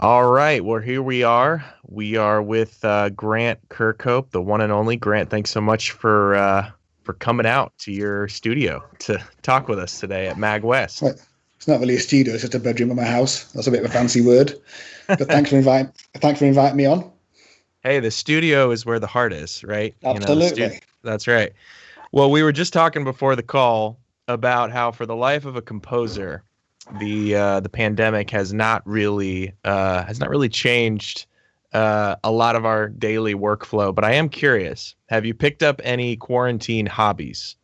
All right. Well, here we are. We are with Grant Kirkhope, the one and only. Grant, thanks so much for coming out to your studio to talk with us today at MAGWest. Well, it's not really a studio; it's just a bedroom in my house. That's a bit of a fancy word, but thanks for inviting me on. Hey, the studio is where the heart is, right? Absolutely. That's right. Well, we were just talking before the call about how, for the life of a composer, the pandemic has not really changed a lot of our daily workflow. But I am curious: have you picked up any quarantine hobbies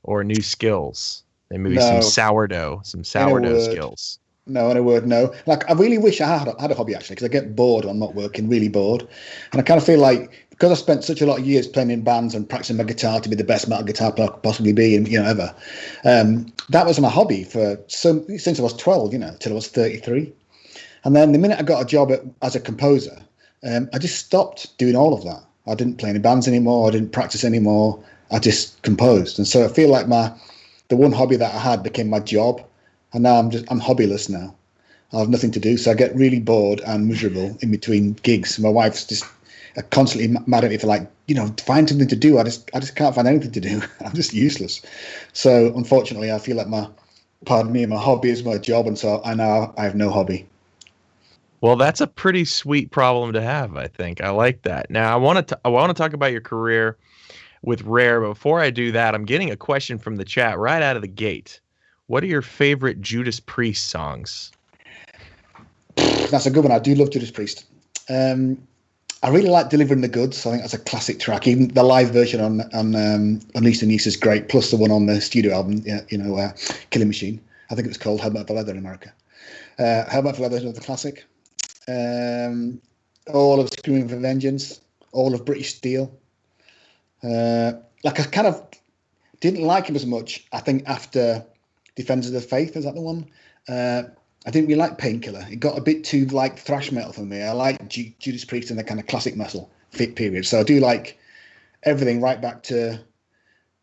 or new skills? And maybe some No, in a sourdough word, skills. no, in a word, no. Like I really wish I had a hobby actually, because I get bored when I'm not working, really bored, and I kind of feel like because I spent such a lot of years playing in bands and practicing my guitar to be the best metal guitar player I could possibly be, and ever. That was my hobby since I was 12, till I was 33. And then the minute I got a job as a composer, I just stopped doing all of that. I didn't play any bands anymore. I didn't practice anymore. I just composed. And so I feel like the one hobby that I had became my job. And now I'm hobbyless now. I have nothing to do. So I get really bored and miserable in between gigs. My wife's just constantly mad at me for find something to do. I just can't find anything to do. I'm just useless. So unfortunately, I feel like my hobby is my job. And so I have no hobby. Well, that's a pretty sweet problem to have, I think. I like that. Now, I want to talk about your career with Rare, but before I do that, I'm getting a question from the chat right out of the gate. What are your favorite Judas Priest songs? That's a good one. I do love Judas Priest. I really like Delivering the Goods. I think that's a classic track. Even the live version on Unleashed and East is great, plus the one on the studio album, Killing Machine. I think it was called Helmet for Leather in America. Helmet for Leather is another classic. All of Screaming for Vengeance, all of British Steel. I kind of didn't like him as much, I think, after Defenders of the Faith. Is that the one? I didn't really like Painkiller. It got a bit too thrash metal for me. I like Judas Priest and the kind of classic metal fit period. So I do like everything right back to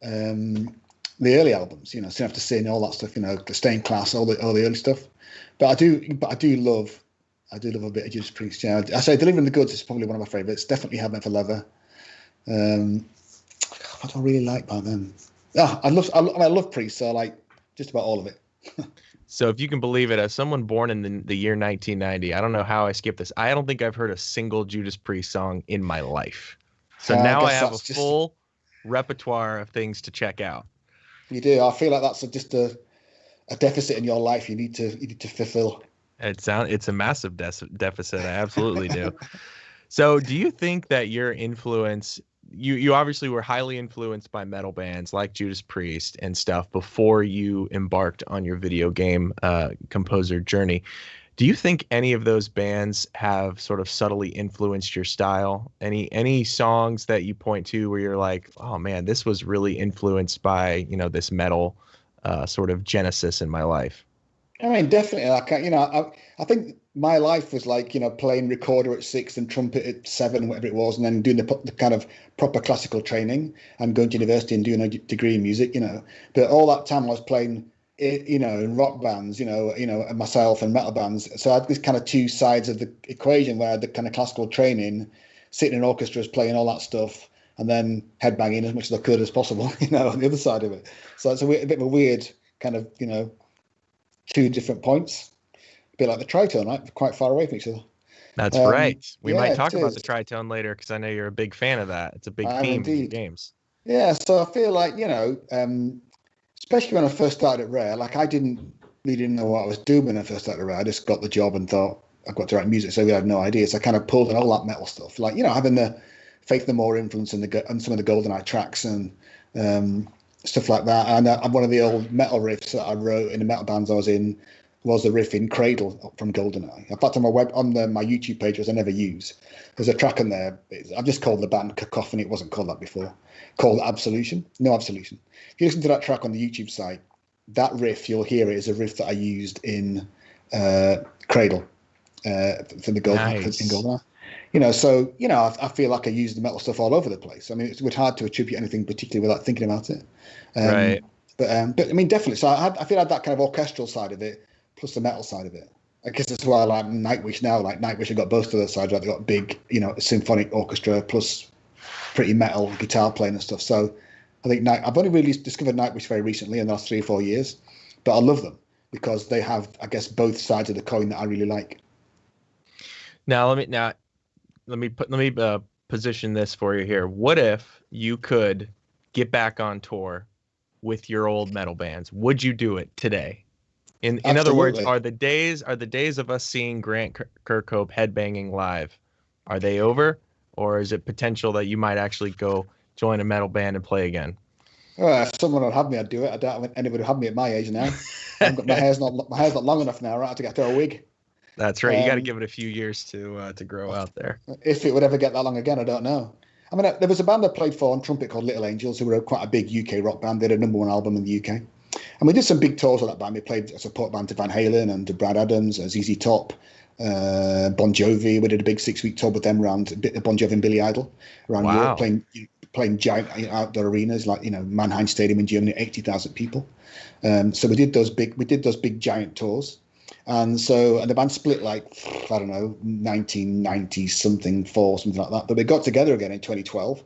the early albums. Sin After Sin, all that stuff. The Stained Class, all the early stuff. But I do love a bit of Judas Priest. Yeah, I say Delivering the Goods is probably one of my favourites. Definitely Helmet for Leather. What do I really like by them? I love Priest, so I like just about all of it. So if you can believe it, as someone born in the year 1990, I don't know how I skipped this. I don't think I've heard a single Judas Priest song in my life. So now I have a full repertoire of things to check out. You do. I feel like that's just a deficit in your life you need to fulfill. It's a massive deficit. I absolutely do. So do you think that your influence, you obviously were highly influenced by metal bands like Judas Priest and stuff before you embarked on your video game composer journey. Do you think any of those bands have sort of subtly influenced your style? Any songs that you point to where you're like, oh man, this was really influenced by, this metal sort of genesis in my life? I mean, definitely. I think my life was like, playing recorder at 6 and trumpet at 7, whatever it was, and then doing the kind of proper classical training and going to university and doing a degree in music, But all that time I was playing, in rock bands, myself and metal bands. So I had this kind of two sides of the equation where I had the kind of classical training, sitting in orchestras, playing all that stuff, and then headbanging as much as I could as possible, on the other side of it. So it's a bit of a weird kind of, two different points, a bit like the tritone, right? Quite far away from each other. That's right. We might talk about the tritone later because I know you're a big fan of that. It's a big theme in your games. Yeah, so I feel like, especially when I first started at Rare, I didn't know what I was doing when I first started at Rare. I just got the job and thought I've got to write music, so we had no idea. So I kind of pulled in all that metal stuff, having the Faith No More influence and some of the GoldenEye tracks and stuff like that. And one of the old metal riffs that I wrote in the metal bands I was in was the riff in Cradle from GoldenEye. In fact, on my YouTube page, which I never use, there's a track on there. I've just called the band Cacophony. It wasn't called that before. Called Absolution. No Absolution. If you listen to that track on the YouTube site, that riff, you'll hear it is a riff that I used in Cradle for the GoldenEye. Nice. In GoldenEye. I feel like I use the metal stuff all over the place. I mean, it's hard to attribute anything particularly without thinking about it. Right. But I mean, definitely. So I feel like that kind of orchestral side of it, plus the metal side of it. I guess that's why I like Nightwish now. Like Nightwish have got both of those sides, right? They've got big, symphonic orchestra plus pretty metal guitar playing and stuff. So I think I've only really discovered Nightwish very recently in the last 3 or 4 years, but I love them because they have, I guess, both sides of the coin that I really like. Now let me position this for you here. What if you could get back on tour with your old metal bands? Would you do it today? In other words, are the days of us seeing Grant Kirkhope headbanging live, are they over, or is it potential that you might actually go join a metal band and play again? Well, if someone would have me, I'd do it. I doubt anybody would have me at my age now. My hair's not long enough now, right? I have to get to a wig. That's right. You got to give it a few years to grow out there. If it would ever get that long again, I don't know. I mean, there was a band I played for on trumpet called Little Angels, who were quite a big UK rock band. They had a #1 album in the UK. And we did some big tours with that band. We played a support band to Van Halen and to Brad Adams, ZZ Top, Bon Jovi. We did a big 6-week tour with them around Bon Jovi and Billy Idol around Europe, playing giant outdoor arenas like Mannheim Stadium in Germany, 80,000 people. So we did those big giant tours. And the band split like, I don't know, 1990 something, something like that. But we got together again in 2012,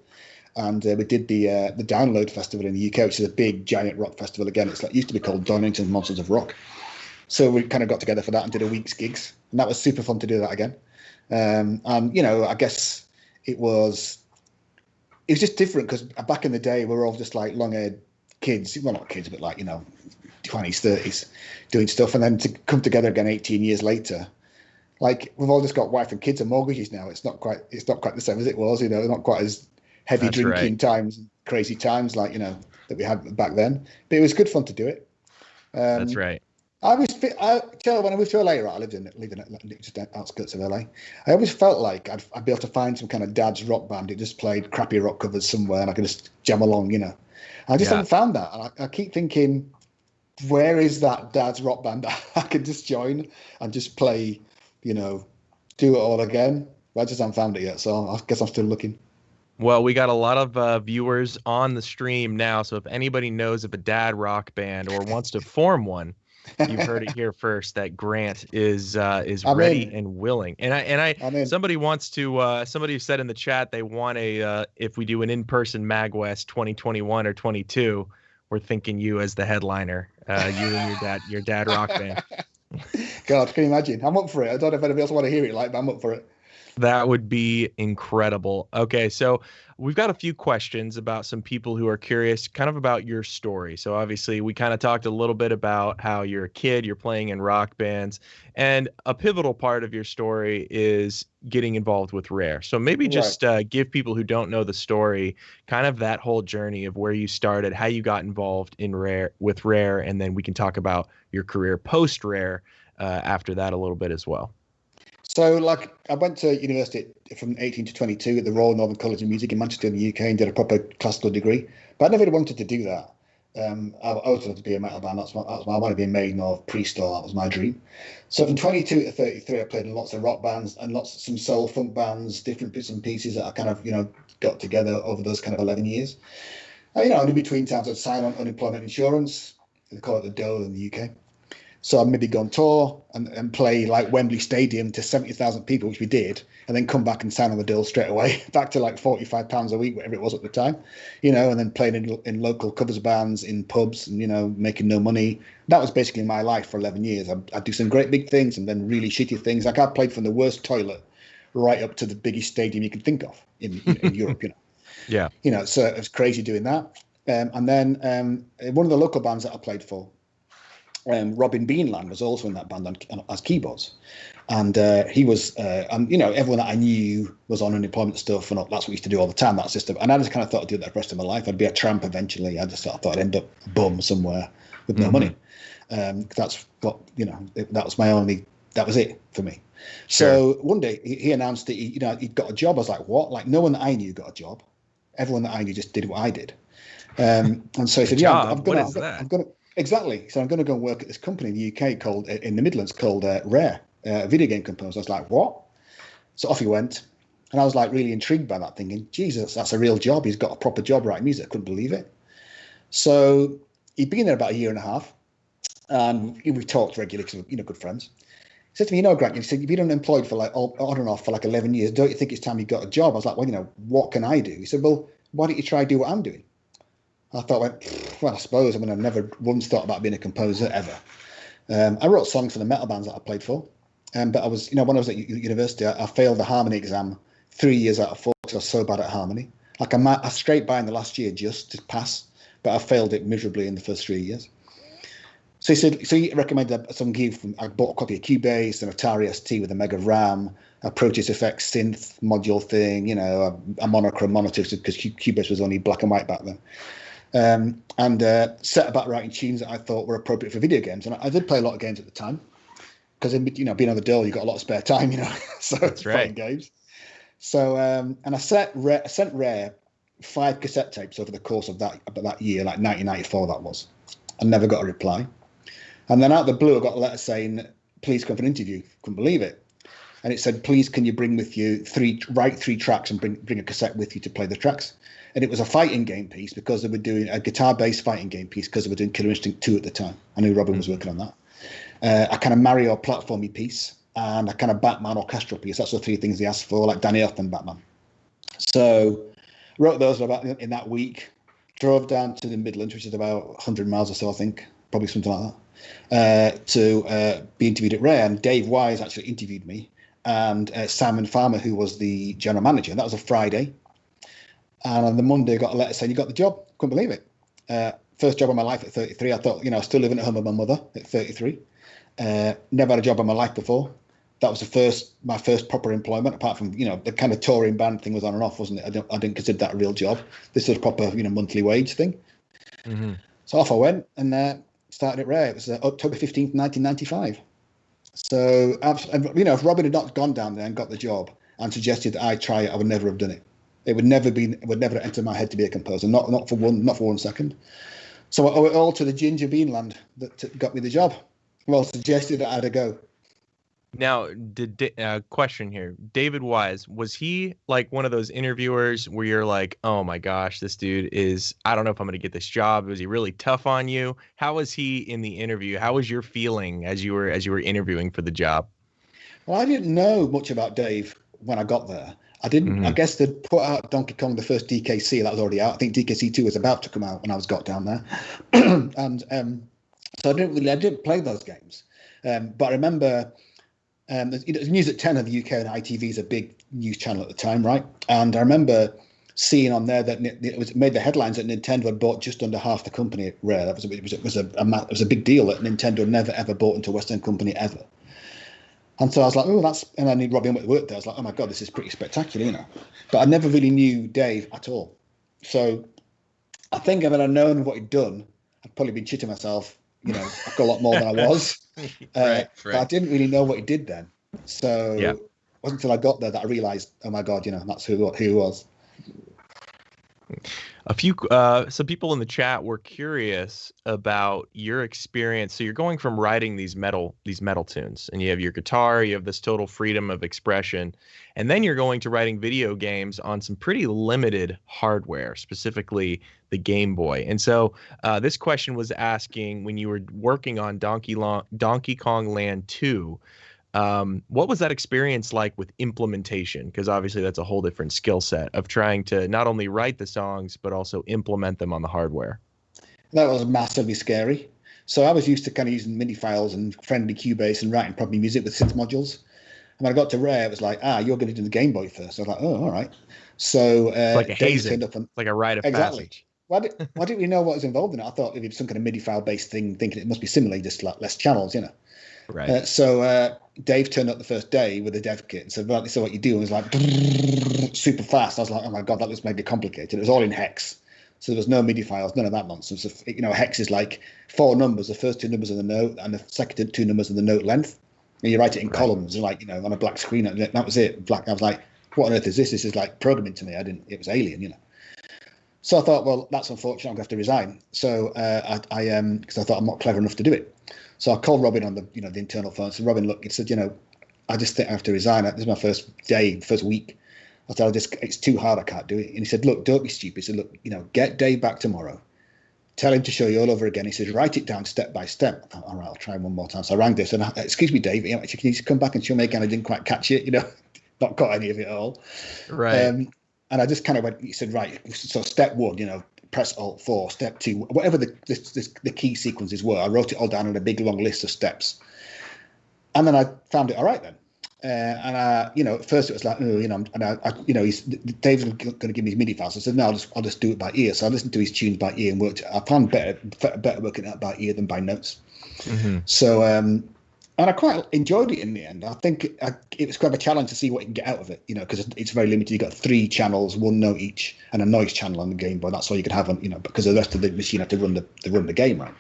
and we did the Download Festival in the UK, which is a big giant rock festival again. It used to be called Donington Monsters of Rock. So we kind of got together for that and did a week's gigs, and that was super fun to do that again. And I guess it was just different because back in the day we were all just like long-haired kids, well not kids, but like 20s, 30s, doing stuff, and then to come together again 18 years later, like we've all just got wife and kids and mortgages now. It's not quite the same as it was, not quite as heavy drinking times, crazy times like that we had back then. But it was good fun to do it. That's right. When I moved to LA, right, I lived in just the outskirts of LA. I always felt like I'd be able to find some kind of dad's rock band that just played crappy rock covers somewhere, and I could just jam along, I just haven't found that. And I keep thinking, where is that dad's rock band that I could just join and just play, do it all again? But I just haven't found it yet, so I guess I'm still looking. Well, we got a lot of viewers on the stream now, so if anybody knows of a dad rock band or wants to form one, you've heard it here first. That Grant is ready and willing. And somebody wants to. Somebody said in the chat they want if we do an in-person MAGWest 2021 or 22, we're thinking you as the headliner. You and your dad rock band. God, can you imagine? I'm up for it. I don't know if anybody else want to hear it, but I'm up for it. That would be incredible. Okay, so we've got a few questions about some people who are curious kind of about your story. So obviously we kind of talked a little bit about how you're a kid, you're playing in rock bands, and a pivotal part of your story is getting involved with Rare. So maybe just give people who don't know the story kind of that whole journey of where you started, how you got involved with Rare, and then we can talk about your career post Rare after that a little bit as well. So, I went to university from 18 to 22 at the Royal Northern College of Music in Manchester in the UK and did a proper classical degree. But I never wanted to do that. I always wanted to be a metal band. That's why I wanted to be a Maiden or Priest, or that was my dream. So from 22 to 33, I played in lots of rock bands and some soul funk bands, different bits and pieces that I kind of, got together over those kind of 11 years. And in between times I'd sign on unemployment insurance. They call it the dole in the UK. So I'd maybe go on tour and play like Wembley Stadium to 70,000 people, which we did, and then come back and sign on the deal straight away, back to like £45 a week, whatever it was at the time, and then playing in local covers bands, in pubs, and, making no money. That was basically my life for 11 years. I'd do some great big things and then really shitty things. Like I played from the worst toilet right up to the biggest stadium you can think of in Europe, Yeah. So it was crazy doing that. And then one of the local bands that I played for, Robin Beanland was also in that band as keyboards, and he was, everyone that I knew was on unemployment stuff, and that's what we used to do all the time, that system. And I just kind of thought I'd do that the rest of my life. I'd be a tramp eventually. I just thought I'd end up bum somewhere with no money. That's what that was it for me. So one day he announced that he'd got a job. I was like, what? Like no one that I knew got a job. Everyone that I knew just did what I did. And so he said, I'm gonna. Exactly. So I'm going to go and work at this company in the UK in the Midlands called Rare, a video game company. So I was like, what? So off he went. And I was like really intrigued by that, thinking, Jesus, that's a real job. He's got a proper job writing music. I couldn't believe it. So he'd been there about a year and a half. And we talked regularly because we're good friends. said to me, Grant, you said, you've been unemployed for like on and off for like 11 years. Don't you think it's time you got a job? I was like, well, what can I do? He said, well, why don't you try do what I'm doing? I thought, well, I suppose. I mean, I've never once thought about being a composer ever. I wrote songs for the metal bands that I played for. But I was, when I was at university, I failed the harmony exam 3 years out of 4 because I was so bad at harmony. Like I scraped by in the last year just to pass, but I failed it miserably in the first 3 years. So he said, so he recommended some gear. I bought a copy of Cubase, an Atari ST with a Mega RAM, a Pro Tools Effects synth module thing, a monochrome monitor because Cubase was only black and white back then. And set about writing tunes that I thought were appropriate for video games. And I did play a lot of games at the time because, being on the dole, you got a lot of spare time, so that's right. Playing games. So, and I sent Rare 5 cassette tapes over the course of that year, like 1994 that was. I never got a reply. And then out of the blue, I got a letter saying, please come for an interview. Couldn't believe it. And it said, please, can you bring with you write 3 tracks and bring a cassette with you to play the tracks? And it was a fighting game piece because they were doing a guitar-based fighting game piece because they were doing Killer Instinct 2 at the time. I knew Robin was working on that. A kind of Mario platformy piece and a kind of Batman orchestral piece. That's the 3 things they asked for, like Danny Elfman Batman. So wrote those about in that week, drove down to the Midlands, which is about 100 miles or so, I think, probably something like that, to be interviewed at Rare. And Dave Wise actually interviewed me and Simon Farmer, who was the general manager. That was a Friday. And on the Monday, I got a letter saying, you got the job. Couldn't believe it. First job of my life at 33. I thought, I was still living at home with my mother at 33. Never had a job in my life before. That was my first proper employment, apart from, the kind of touring band thing was on and off, wasn't it? I didn't consider that a real job. This was a proper, monthly wage thing. Mm-hmm. So off I went and started at Rare. It was October 15th, 1995. So, if Robin had not gone down there and got the job and suggested that I try it, I would never have done it. It would never enter my head to be a composer, not for 1 second. So I owe it all to the Ginger Beanland that got me the job. Well, suggested that I had a go. Now, question here. David Wise, was he like one of those interviewers where you're like, oh my gosh, this dude is, I don't know if I'm going to get this job. Was he really tough on you? How was he in the interview? How was your feeling as you were interviewing for the job? Well, I didn't know much about Dave when I got there. I didn't. Mm-hmm. I guess they'd put out Donkey Kong, the first DKC, that was already out. I think DKC 2 was about to come out when I got down there, and so I didn't play those games. But I remember, News at 10 in the UK and ITV is a big news channel at the time, right? And I remember seeing on there that it made the headlines that Nintendo had bought just under half the company at Rare. It was a big deal that Nintendo never ever bought into a Western company ever. And so I was like, oh, and I knew Robin went to work there. I was like, oh my God, this is pretty spectacular, But I never really knew Dave at all. So I think if I'd known what he'd done, I'd probably been shitting myself, I've got a lot more than I was. Right. But I didn't really know what he did then. So it wasn't until I got there that I realized, oh my God, that's who he was. Some people in the chat were curious about your experience. So you're going from writing these metal tunes, and you have your guitar, you have this total freedom of expression, and then you're going to writing video games on some pretty limited hardware, specifically the Game Boy. And so this question was asking, when you were working on Donkey Kong Land 2, what was that experience like with implementation? Because obviously that's a whole different skill set of trying to not only write the songs, but also implement them on the hardware. That was massively scary. So I was used to kind of using MIDI files and friendly Cubase and writing proper music with synth modules. And when I got to Rare, it was like, you're going to do the Game Boy first. I was like, oh, all right. So it's like a hazing, like a rite of passage. Why didn't we know what was involved in it? I thought it was some kind of MIDI file based thing, thinking it must be similarly just like less channels, Right. So Dave turned up the first day with a dev kit and said, well, this is what you do. And it was like super fast. I was like, oh my God, that was mega complicated. It was all in hex. So there was no MIDI files, none of that nonsense. Hex is like 4 numbers, the first 2 numbers of the note and the second 2 numbers of the note length. And you write it in columns, like, on a black screen. And that was it. Black. I was like, what on earth is this? This is like programming to me. It was alien, So I thought, well, that's unfortunate. I'm going to have to resign. So because I thought I'm not clever enough to do it. So I called Robin on the internal phone. So Robin, look, he said, I just think I have to resign. This is my first week. I said, it's too hard. I can't do it. And he said, look, don't be stupid. He said, look, get Dave back tomorrow. tell him to show you all over again. He says, write it down step by step. I thought, all right, I'll try one more time. So I rang this and excuse me, Dave, can you come back and show me again? I didn't quite catch it, not got any of it at all. Right. And I just kind of went, he said, right, so step 1, press Alt 4, step 2, whatever the key sequences were. I wrote it all down in a big long list of steps. And then I found it all right then. And at first it was like, Dave's going to give me his MIDI files. I said, no, I'll just do it by ear. So I listened to his tunes by ear and worked it. I found better working out by ear than by notes. Mm-hmm. So, and I quite enjoyed it in the end. I think it was quite a challenge to see what you can get out of it, because it's very limited. You've got 3 channels, 1 note each, and a noise channel on the Game Boy. That's all you could have on, because the rest of the machine had to run the game, right?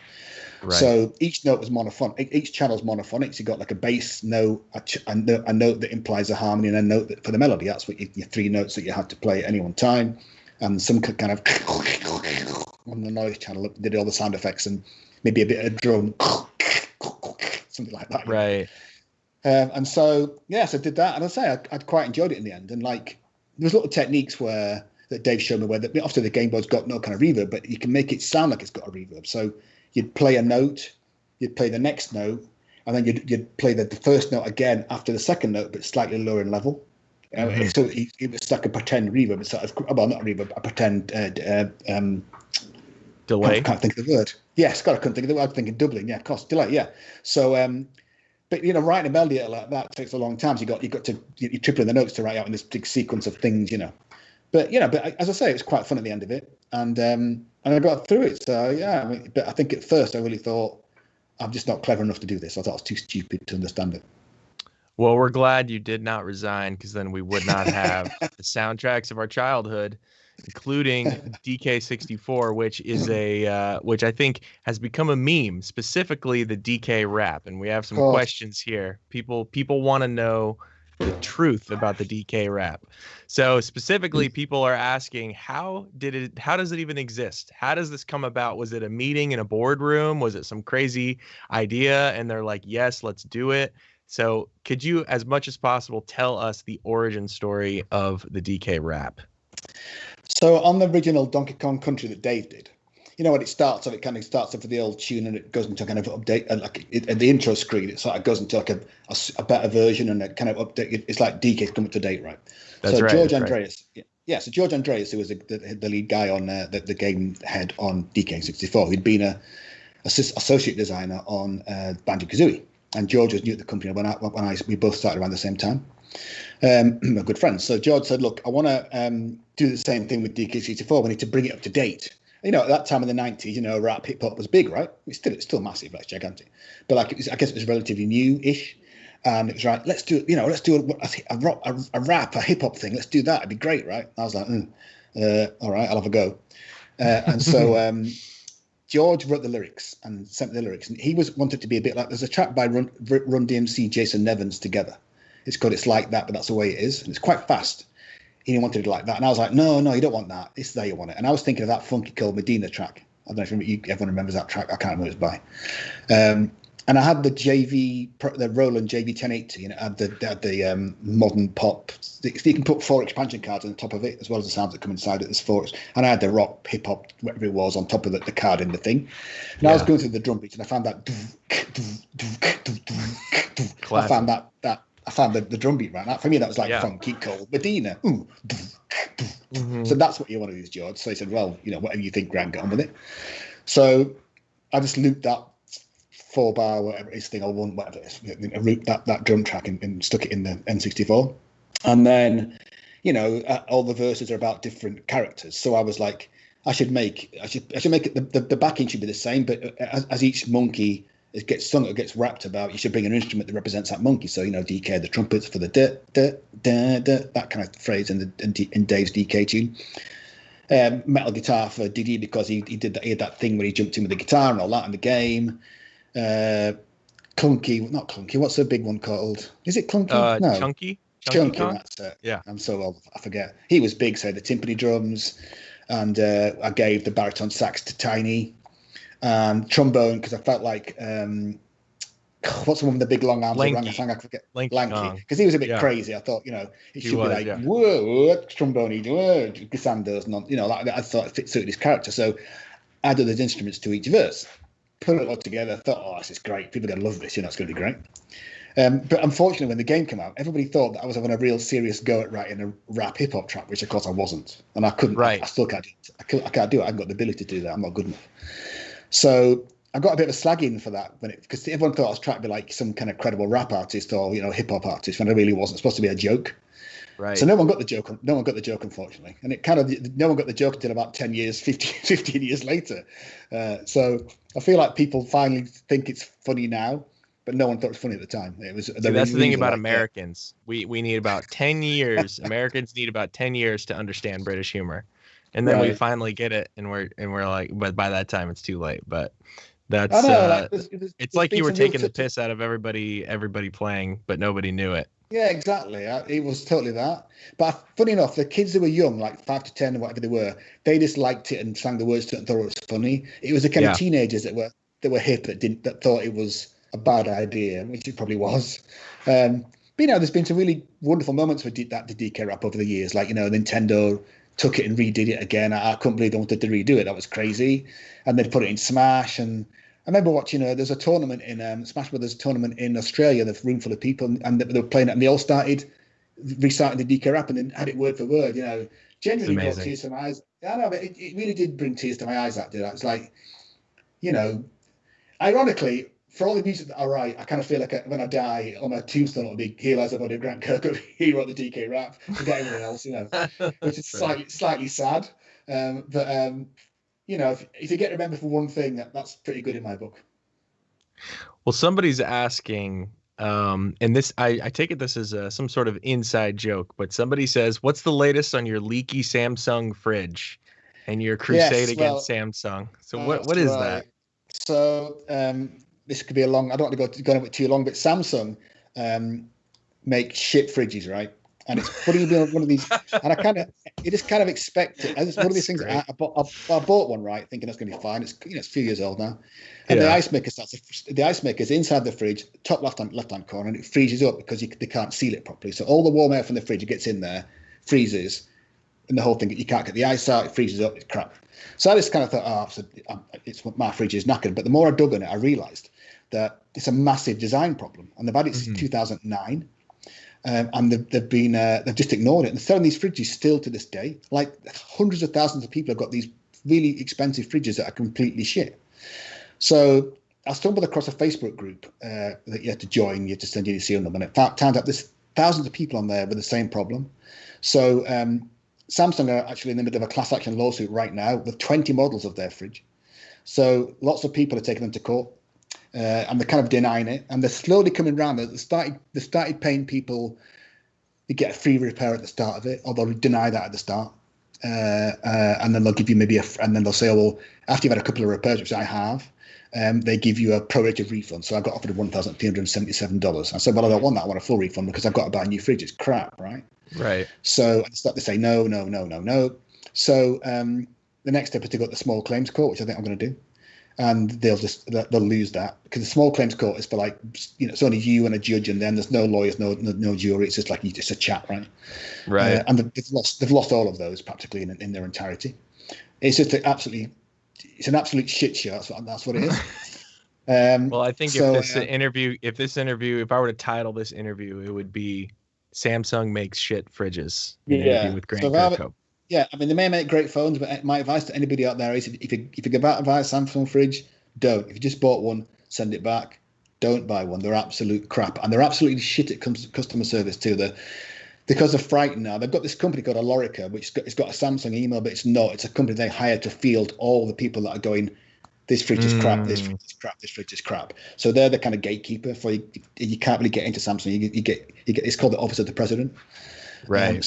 Right. So each note was monophonic. Each channel's monophonic. So you got like a bass note, a note that implies a harmony, and a note for the melody. That's what your 3 notes that you had to play at any one time, and some kind of on the noise channel did all the sound effects and maybe a bit of drum, something like that. Right. And so so I did that, and I say I quite enjoyed it in the end. And like there's little techniques that Dave showed me where often the Game Boy's got no kind of reverb, but you can make it sound like it's got a reverb. So you'd play a note, you'd play the next note, and then you'd play the first note again after the second note, but slightly lower in level. Mm-hmm. So it was like a pretend reverb. It's sort of, well, not a reverb, a pretend delay. I can't think of the word. Yes, God, I couldn't think of the word. I was thinking doubling. Yeah, cost delay. Yeah. So, but writing a melody like that takes a long time. So you're tripling the notes to write out in this big sequence of things. But as I say, it's quite fun at the end of it, and I got through it. So but I think at first I really thought I'm just not clever enough to do this. I thought I was too stupid to understand it. Well, we're glad you did not resign, because then we would not have the soundtracks of our childhood, including DK64, which is which I think has become a meme, specifically the DK rap. And we have some questions here. People want to know the truth about the DK rap. So specifically, people are asking, how does it even exist? How does this come about? Was it a meeting in a boardroom? Was it some crazy idea? And they're like, yes, let's do it. So could you, as much as possible, tell us the origin story of the DK rap? So on the original Donkey Kong Country that Dave did, when it starts off, it kind of starts off with the old tune and it goes into a kind of update, and at the intro screen, it sort of goes into like a better version and a kind of update. It's like DK's come up to date, right? That's so right. George Andreas, so George Andreas, who was the lead guy on the game head on DK64, who'd been a associate designer on Banjo-Kazooie, and George was new at the company when we both started around the same time. We're good friends. So George said, look, I want to do the same thing with DK64. We need to bring it up to date. At that time in the 90s, rap hip hop was big, right? It's still massive, it's gigantic. But I guess it was relatively new-ish. And it was right, let's do a rap, a hip hop thing. Let's do that. It'd be great, right? I was like, all right, I'll have a go. And so George wrote the lyrics and sent me the lyrics. And he wanted to be a bit like, there's a track by Run DMC, Jason Nevins together. It's called It's Like That, but that's the way it is. And it's quite fast. He wanted it like that. And I was like, no, you don't want that. It's there you want it. And I was thinking of that Funky Cold Medina track. I don't know if everyone remembers that track. I can't remember what it was by. And I had the Roland JV 1080, had the modern pop. You can put 4 expansion cards on the top of it, as well as the sounds that come inside it. There's 4. And I had the rock, hip hop, whatever it was, on top of the card in the thing. And I was going through the drum beats, and I found that. I found the drum beat right. For me, that was like Funky Cold Medina. Mm-hmm. So that's what you want to use, George. So he said, well, whatever you think, Grant, get on with it. So I just looped that 4-bar, whatever it is, thing, or 1, whatever it is. I looped that drum track and stuck it in the N64. And then, all the verses are about different characters. So I was like, I should make it, the backing should be the same, but as each monkey it gets sung, it gets rapped about, you should bring an instrument that represents that monkey. So, DK, the trumpets for the da, da, da, da, that kind of phrase in Dave's DK tune. Metal guitar for DD, because he had that thing where he jumped in with the guitar and all that in the game. Clunky, not Clunky, what's the big one called? Is it Clunky? No. Chunky, that's it. Yeah. I'm so old, I forget. He was big, so the timpani drums, and I gave the baritone sax to Tiny. Trombone, because I felt like what's the one with the big long arms? Lanky. I forget. Lanky, because he was a bit crazy. I thought, it should be like whoa, trombone, whoa, Gussando's, not, like I thought it suited his character. So added those instruments to each verse, put it all together, thought, oh, this is great. People are going to love this. It's going to be great. But unfortunately, when the game came out, everybody thought that I was having a real serious go at writing a rap hip hop track, which of course I wasn't, and I couldn't. Right. I still can't. I can't do it. I haven't got the ability to do that. I'm not good enough. So I got a bit of a slagging for that because everyone thought I was trying to be like some kind of credible rap artist or hip hop artist when I really wasn't. Supposed to be a joke. Right. So no one got the joke. No one got the joke, unfortunately, and no one got the joke until about 10 years, 15 years later. So I feel like people finally think it's funny now. But no one thought it was funny at the time. It was. That's the thing about Americans. We need about 10 years. Americans need about 10 years to understand British humor, and then we finally get it, and we're like, but by that time it's too late. But that's it's like you were taking the piss out of everybody playing, but nobody knew it. Yeah, exactly. It was totally that. But funny enough, the kids who were young, like 5 to 10 or whatever they were, they just liked it and sang the words to it and thought it was funny. It was the kind of teenagers that were hip that thought it was a bad idea, which it probably was. But there's been some really wonderful moments with the DK rap over the years. Like Nintendo took it and redid it again. I couldn't believe they wanted to redo it. That was crazy. And they'd put it in Smash. And I remember watching. There's a tournament in Smash Brothers tournament in Australia. There's a room full of people, and they were playing it, and they all started reciting the DK rap and then had it word for word. Genuinely brought tears to my eyes. I know, but it really did bring tears to my eyes. That did. It's like, ironically, for all the music that I write, I kind of feel like when I die on my tombstone, it'll be "He lies about Grant Kirkhope. He wrote the DK rap." Forget everyone else, which is slightly sad. But if you get remembered for one thing, that's pretty good in my book. Well, somebody's asking, and this I take it this is some sort of inside joke, but somebody says, "What's the latest on your leaky Samsung fridge and your crusade against Samsung?" So what is that? So this could be a long. I don't want to go on it too long, but Samsung make shit fridges, right? And it's funny being one of these, and you just kind of expect it. It's one of these things. I bought one, right, thinking that's going to be fine. It's it's a few years old now, and the ice maker's inside the fridge, top left hand corner, and it freezes up because they can't seal it properly. So all the warm air from the fridge gets in there, freezes, and the whole thing, you can't get the ice out. It freezes up. It's crap. So I just kind of thought, it's my fridge is knackered. But the more I dug on it, I realised that it's a massive design problem, and they've had it since 2009. And they've just ignored it. And they're selling these fridges still to this day. Like hundreds of thousands of people have got these really expensive fridges that are completely shit. So I stumbled across a Facebook group that you had to join. You had to send your serial number. And it turned out there's thousands of people on there with the same problem. So Samsung are actually in the middle of a class action lawsuit right now with 20 models of their fridge. So lots of people are taking them to court. And they're kind of denying it, and they're slowly coming around. They started paying people to get a free repair at the start of it, or they'll deny that at the start, and then they'll give you and then they'll say, "Oh, well, after you've had a couple of repairs, which I have, they give you a prorated refund." So I got offered $1,377. I said, "Well, I don't want that. I want a full refund because I've got to buy a new fridge. It's crap, right?" Right. So I start to say no. So the next step is to go to the small claims court, which I think I'm going to do. And they'll lose that because the small claims court is for it's only you and a judge, and then there's no lawyers, no jury. It's just like it's a chat, right? Right. And they've lost all of those practically in their entirety. It's just an absolute shit show. That's what it is. Well, I think if I were to title this interview, it would be "Samsung Makes Shit Fridges." Interview with Grant Kirkhope. Yeah, I mean, they may make great phones, but my advice to anybody out there is if you go out and buy a Samsung fridge, don't. If you just bought one, send it back. Don't buy one. They're absolute crap. And they're absolutely shit at customer service too. Because they're frightened now. They've got this company called Alorica, which it's got a Samsung email, but it's not. It's a company they hire to field all the people that are going, this fridge is crap, this fridge is crap, this fridge is crap. So they're the kind of gatekeeper for you. You can't really get into Samsung. You get it's called the Office of the President. Right.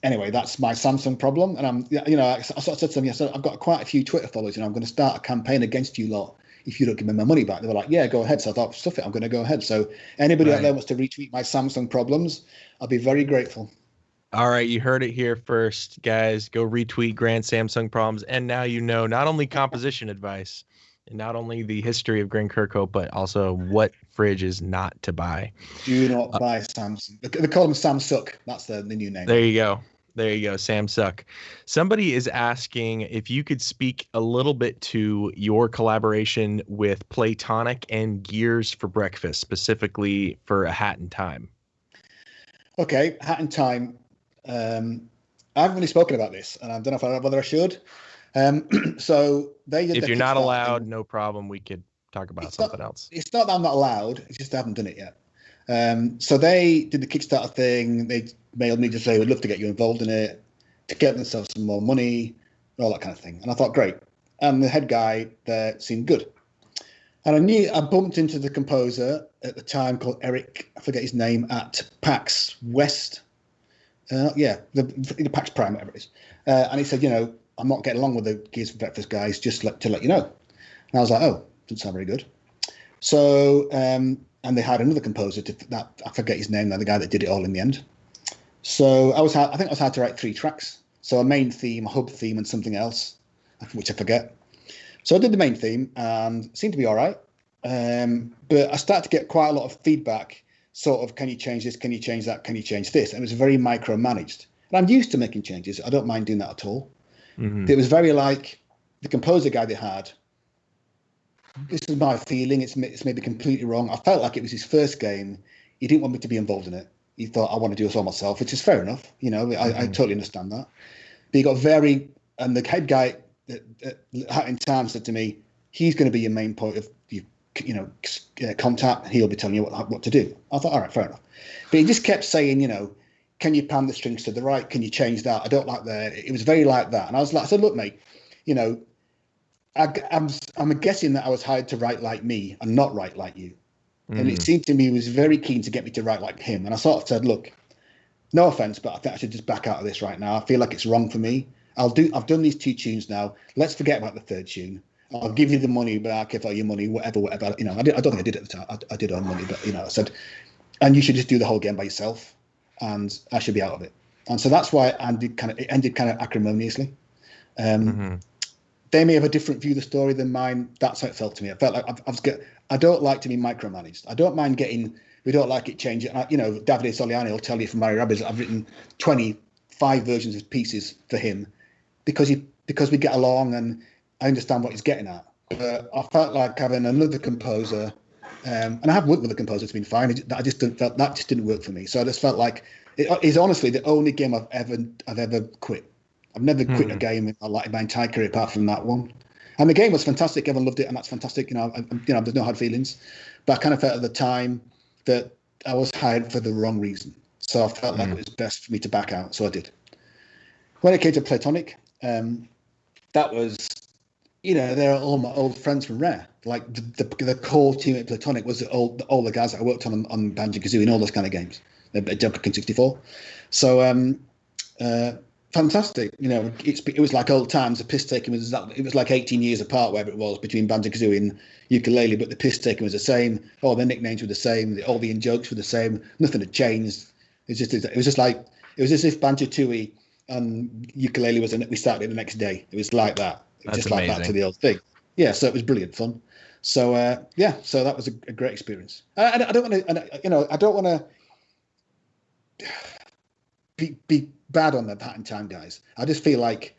Anyway, that's my Samsung problem, and I sort of said to them, "Yes, I've got quite a few Twitter followers, I'm going to start a campaign against you lot if you don't give me my money back." They were like, "Yeah, go ahead." So I thought, stuff it, I'm going to go ahead. So anybody out there wants to retweet my Samsung problems, I'll be very grateful. All right, you heard it here first, guys. Go retweet Grant Samsung problems, and now you know not only composition advice, and not only the history of Grant Kirkhope, but also what fridges not to buy. Do not buy Samsung. They call them Samsung. That's the new name. There you go. There you go, Sam Suck. Somebody is asking if you could speak a little bit to your collaboration with Playtonic and Gears for Breakfast, specifically for A Hat in Time. Okay, Hat in Time. I haven't really spoken about this, and I don't know whether I should. So they did. If the you're not Kickstarter allowed, thing. no problem. We could talk about It's something not, else. It's not that I'm not allowed. It's just I haven't done it yet. So they did the Kickstarter thing. They mailed me to say we'd love to get you involved in it, to get themselves some more money, all that kind of thing. And I thought, great. And the head guy there seemed good. And I bumped into the composer at the time called Eric, I forget his name, at PAX West. The PAX Prime, whatever it is. And he said, I'm not getting along with the Gears for Breakfast guys, just to let you know. And I was like, oh, doesn't sound very good. So, and they had another composer that I forget his name now, the guy that did it all in the end. So I think I was had to write 3 tracks. So a main theme, a hub theme, and something else, which I forget. So I did the main theme and it seemed to be all right. But I started to get quite a lot of feedback, sort of, can you change this? Can you change that? Can you change this? And it was very micromanaged. And I'm used to making changes. I don't mind doing that at all. Mm-hmm. It was very like the composer guy they had. This is my feeling. It's maybe completely wrong. I felt like it was his first game. He didn't want me to be involved in it. He thought, I want to do this all myself, which is fair enough. I totally understand that. But he got and the head guy at Hat in Time said to me, he's going to be your main point of contact. He'll be telling you what to do. I thought, all right, fair enough. But he just kept saying, can you pan the strings to the right? Can you change that? I don't like that. It was very like that. And I said, look, mate, I'm guessing that I was hired to write like me and not write like you. And it seemed to me he was very keen to get me to write like him. And I sort of said, look, no offense, but I think I should just back out of this right now. I feel like it's wrong for me. I've done these 2 tunes now. Let's forget about the 3rd tune. I'll give you the money back if I owe you money, whatever. I don't think I did at the time. I did own money, but I said, and you should just do the whole game by yourself, and I should be out of it. And so that's why it ended kind of acrimoniously. They may have a different view of the story than mine. That's how it felt to me. I felt like I don't like to be micromanaged. I don't mind we don't like it, change it. Davide Soliani will tell you from Mario Rabbids that I've written 25 versions of pieces for him because we get along and I understand what he's getting at. But I felt like having another composer, and I have worked with a composer, it's been fine. That just didn't work for me. So I just felt like it is honestly the only game I've ever quit. I've never quit a game in my entire career apart from that one. And the game was fantastic. Everyone loved it, and that's fantastic. There's no hard feelings. But I kind of felt at the time that I was hired for the wrong reason. So I felt like it was best for me to back out. So I did. When it came to Platonic, that was, they're all my old friends from Rare. Like the core team at Platonic was all the guys that I worked on Banjo-Kazooie and all those kind of games. King 64. So fantastic. It was like old times. The piss taking it was like 18 years apart, wherever it was, between Banjo-Kazooie and Ukulele, but the piss taking was the same. All the nicknames were the same. All the in-jokes were the same. Nothing had changed. It was as if Banjo-Tooie and Ukulele we started the next day. It was like that. It was just amazing. Like back to the old thing. Yeah, so it was brilliant fun. So so that was a great experience. I don't want to be bad on the Hat in Time guys. I just feel like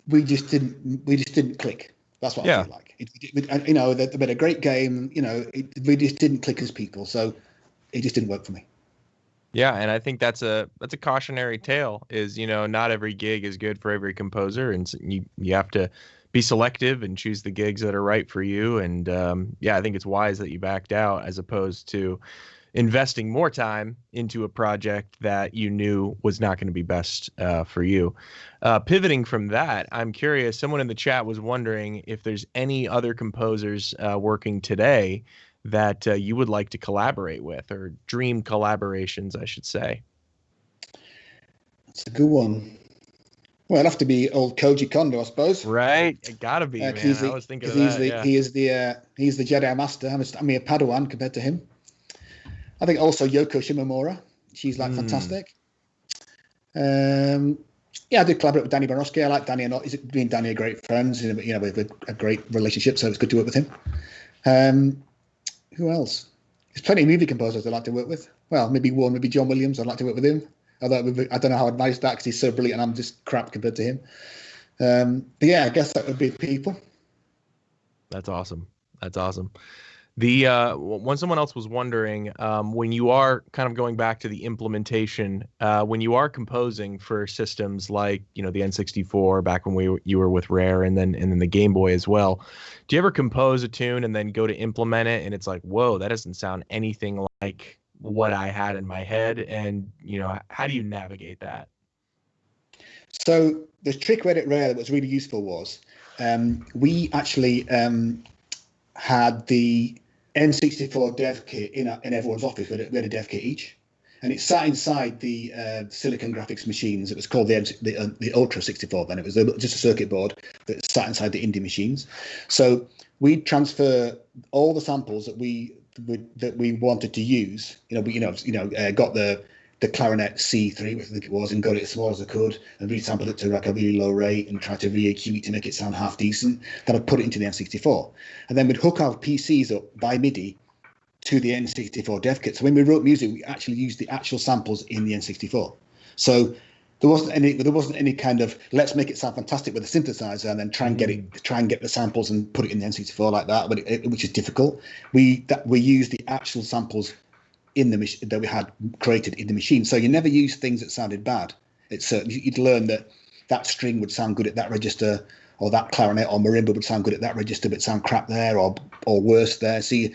we just didn't click. That's what I feel like. They made a great game. We just didn't click as people, so it just didn't work for me. Yeah, and I think that's a cautionary tale. Is not every gig is good for every composer, and you have to be selective and choose the gigs that are right for you. And I think it's wise that you backed out as opposed to investing more time into a project that you knew was not going to be best for you. Pivoting from that, I'm curious, someone in the chat was wondering if there's any other composers working today that you would like to collaborate with, or dream collaborations, I should say. That's a good one. Well, it'd have to be old Koji Kondo, I suppose. Right, it gotta be, man. I was thinking of that. He's the Jedi Master. I'm a Padawan compared to him. I think also Yoko Shimomura. She's fantastic. I did collaborate with Danny Baroski. I like Danny a lot. Me and Danny are great friends. We have a great relationship, so it's good to work with him. Who else? There's plenty of movie composers I'd like to work with. Well, maybe John Williams. I'd like to work with him. Although I don't know how I'd manage that because he's so brilliant and I'm just crap compared to him. But yeah, I guess that would be people. That's awesome. That's awesome. The when someone else was wondering, when you are kind of going back to the implementation, when you are composing for systems like, you know, the N64 back when you were with Rare, and then the Game Boy as well, do you ever compose a tune and then go to implement it and it's like, whoa, that doesn't sound anything like what I had in my head? And, you know, how do you navigate that? So the trick we had at Rare that was really useful was we actually had the N64 dev kit in everyone's office. We had a dev kit each, and it sat inside the Silicon Graphics machines. It was called the Ultra 64 then. It was just a circuit board that sat inside the Indie machines. So we'd transfer all the samples that we wanted to use. Got the clarinet C3, which I think it was, and got it as small as I could, and resampled it to like a really low rate and tried to re-EQ it to make it sound half decent. Then I'd put it into the N64. And then we'd hook our PCs up by MIDI to the N64 dev kit. So when we wrote music, we actually used the actual samples in the N64. So there wasn't any kind of let's make it sound fantastic with a synthesizer and then try and get the samples and put it in the N64 like that, which is difficult. We used the actual samples in the machine that we had created in the machine. So you never use things that sounded bad. It's you'd learn that string would sound good at that register, or that clarinet or marimba would sound good at that register but sound crap there, or worse there. So you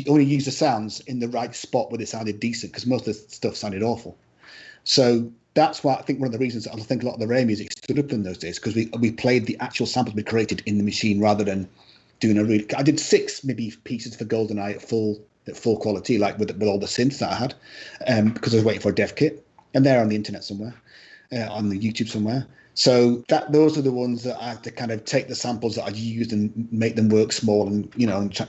only use the sounds in the right spot where they sounded decent, because most of the stuff sounded awful. So that's why I think one of the reasons I think a lot of the Rare music stood up in those days, because we played the actual samples we created in the machine rather than doing I did 6 maybe pieces for GoldenEye at full quality, like with all the synths that I had, because I was waiting for a dev kit, and they're on the internet somewhere, on the YouTube somewhere. So those are the ones that I have to kind of take the samples that I'd used and make them work small, and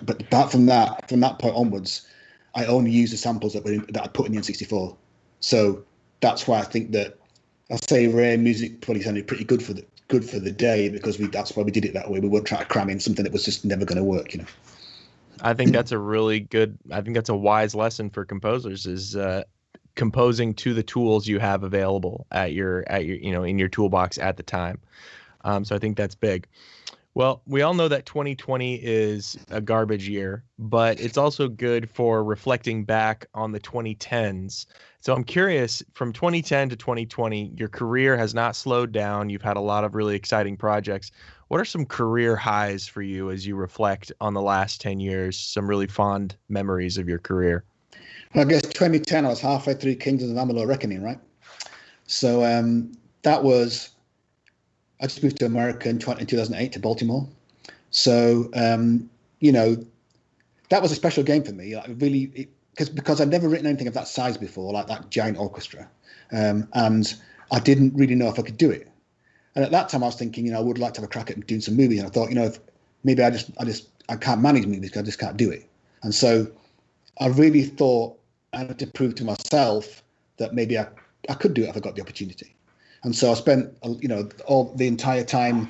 but apart from that point onwards, I only use the samples that I put in the N64. So that's why I think that I'll say Rare music probably sounded pretty good for the day, because that's why we did it that way. We weren't trying to cram in something that was just never going to work, I think that's a wise lesson for composers, is composing to the tools you have available at your in your toolbox at the time. So I think that's big. Well, we all know that 2020 is a garbage year, but it's also good for reflecting back on the 2010s. So I'm curious, from 2010 to 2020, your career has not slowed down. You've had a lot of really exciting projects. What are some career highs for you as you reflect on the last 10 years, some really fond memories of your career? Well, I guess 2010, I was halfway through Kingdoms of Amalur Reckoning, right? So that was, I just moved to America in 2008 to Baltimore. So, that was a special game for me. Like really, because I'd never written anything of that size before, like that giant orchestra. And I didn't really know if I could do it. And at that time I was thinking, I would like to have a crack at doing some movies. And I thought, if maybe I can't manage movies because I just can't do it. And so I really thought I had to prove to myself that maybe I could do it if I got the opportunity. And so I spent, all the entire time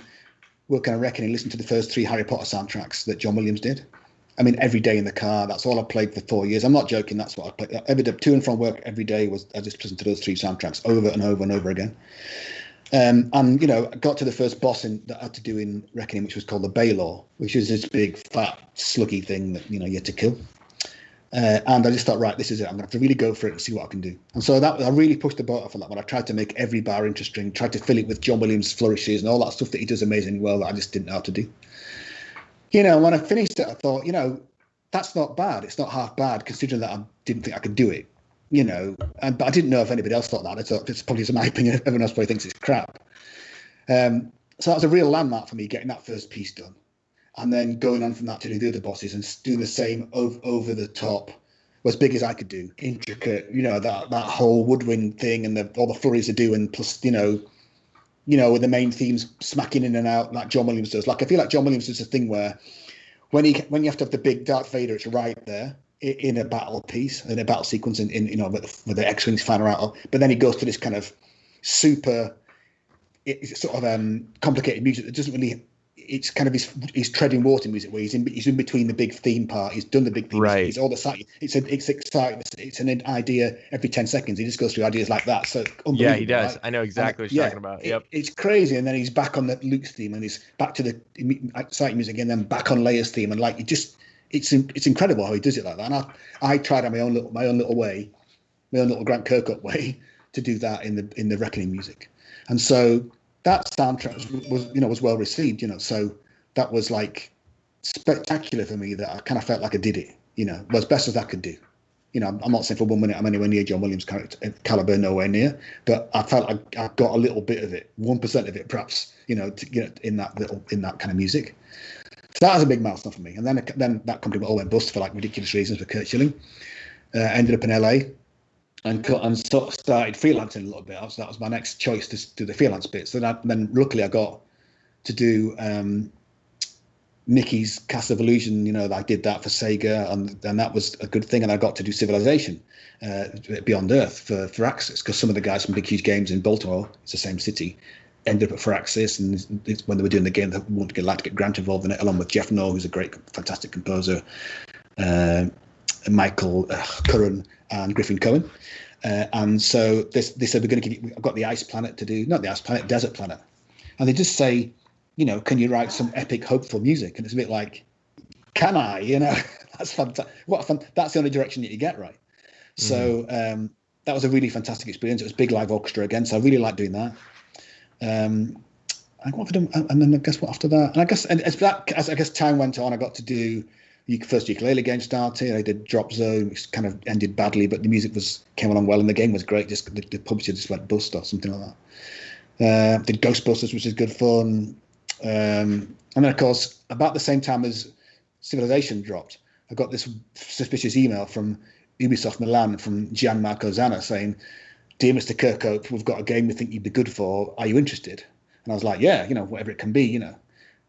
working on Reckoning, listening to the first 3 Harry Potter soundtracks that John Williams did. I mean, every day in the car, that's all I played for 4 years. I'm not joking, that's what I played. Every day, to and from work every day I just listened to those 3 soundtracks over and over and over again. I got to the first boss that I had to do in Reckoning, which was called the Baylor, which is this big, fat, sluggy thing that, you had to kill. And I just thought, right, this is it. I'm going to have to really go for it and see what I can do. And so I really pushed the boat off on that one. I tried to make every bar interesting, tried to fill it with John Williams flourishes and all that stuff that he does amazingly well that I just didn't know how to do. When I finished it, I thought, that's not bad. It's not half bad, considering that I didn't think I could do it. But I didn't know if anybody else thought that. I thought, it's probably my opinion. Everyone else probably thinks it's crap. So that was a real landmark for me, getting that first piece done. And then going on from that to do the other bosses and doing the same over the top, as big as I could do, intricate, that whole woodwind thing and all the flurries they do, and plus, with the main themes smacking in and out like John Williams does. Like I feel like John Williams does a thing where when you have to have the big Darth Vader, it's right there in a battle piece, in a battle sequence, with the X-wings flying around. But then he goes to this kind of super, sort of complicated music that doesn't really. it's kind of his treading water music, where he's in between the big theme part. He's done the big theme. Right. It's all the it's exciting. It's an idea every 10 seconds. He just goes through ideas like that. So unbelievable. Yeah, he does. Right? I know exactly what you're talking about. Yep. It's crazy. And then he's back on the Luke's theme, and he's back to the exciting music, and then back on Leia's theme, and like it's incredible how he does it like that. And I tried on my own little way, my own little Grant Kirkhope way, to do that in the Reckoning music. And so that soundtrack was well received, so that was like spectacular for me, that I kind of felt like I did it, as best as I could do. I'm not saying for 1 minute I'm anywhere near John Williams' caliber, nowhere near, but I felt like I got a little bit of it, 1% of it perhaps, in that kind of music. So that was a big milestone for me. And then that company all went bust for like ridiculous reasons for Kurt Schilling. Ended up in LA. And sort of started freelancing a little bit. That was my next choice, to do the freelance bits. So then luckily I got to do Mickey's Castle of Illusion. I did that for Sega, and that was a good thing. And I got to do Civilization, Beyond Earth for Firaxis, because some of the guys from Big Huge Games in Baltimore, it's the same city, ended up at Firaxis, and when they were doing the game, they wanted to get Grant involved in it, along with Jeff Noel, who's a great, fantastic composer, Michael Curran, and Griffin Cohen. And so they said, we're going to give you, I've got the Ice Planet to do, not the Ice Planet, Desert Planet. And they just say, can you write some epic, hopeful music? And it's a bit like, can I? That's fantastic. What fun. That's the only direction that you get, right? So that was a really fantastic experience. It was big live orchestra again, so I really liked doing that. And then I guess what after that? And I guess time went on, I got to do first ukulele game started. I did Drop Zone, which kind of ended badly, but the music came along well, and the game was great. Just the publisher just went bust or something like that. Did Ghostbusters, which is good fun. And then of course, about the same time as Civilization dropped, I got this suspicious email from Ubisoft Milan from Gianmarco Zanna saying, "Dear Mr. Kirkhope, we've got a game we think you'd be good for. Are you interested?" And I was like, "Yeah, whatever it can be,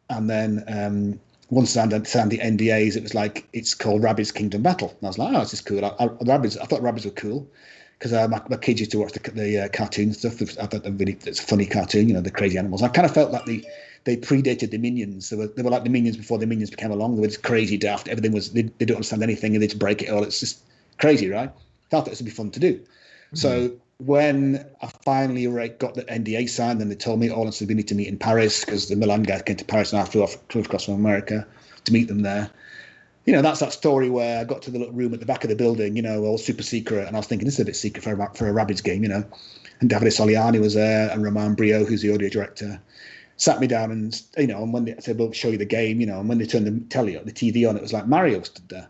And then once I signed the NDAs, it was like, it's called Rabbids Kingdom Battle. And I was like, oh, this is cool. I thought Rabbids were cool, because my kids used to watch the cartoon stuff. I thought it's a funny cartoon, the crazy animals. I kind of felt like they predated the Minions. They were like the Minions before the Minions became along. They were just crazy daft. Everything was, they don't understand anything, and they just break it all. It's just crazy, right? I thought this would be fun to do. Mm-hmm. So when I finally got the NDA signed, then they told me, oh, so we need to meet in Paris, because the Milan guys came to Paris, and I flew across from America to meet them there. That's that story where I got to the little room at the back of the building, all super secret, and I was thinking, this is a bit secret for a Rabbids game, And Davide Soliani was there, and Roman Brio, who's the audio director, sat me down, and and when they said, "We'll show you the game," and when they turned the TV on, it was like Mario stood there.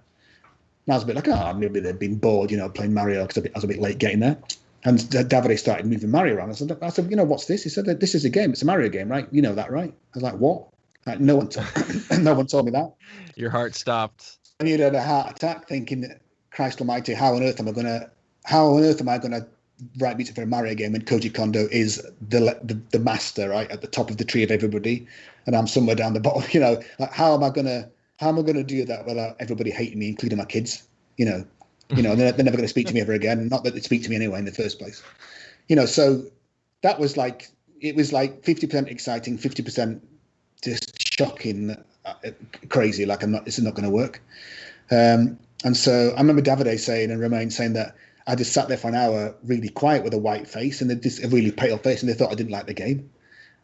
And I was a bit like, oh, maybe they'd been bored, playing Mario, because I was a bit late getting there. And Davide started moving Mario around. I said, what's this? He said, this is a game. It's a Mario game, right? You know that, right? I was like, what? Like, no one told me that. Your heart stopped. And you'd had a heart attack, thinking, Christ Almighty, how on earth am I gonna write music for a Mario game when Koji Kondo is the master, right, at the top of the tree of everybody, and I'm somewhere down the bottom? Like, how am I gonna do that without everybody hating me, including my kids? They're never going to speak to me ever again. Not that they'd speak to me anyway in the first place. So that was like, it was like 50% exciting, 50% just shocking, crazy. Like, this is not going to work. And so I remember Davide saying, and Romain saying, that I just sat there for an hour really quiet with a white face, and just a really pale face, and they thought I didn't like the game.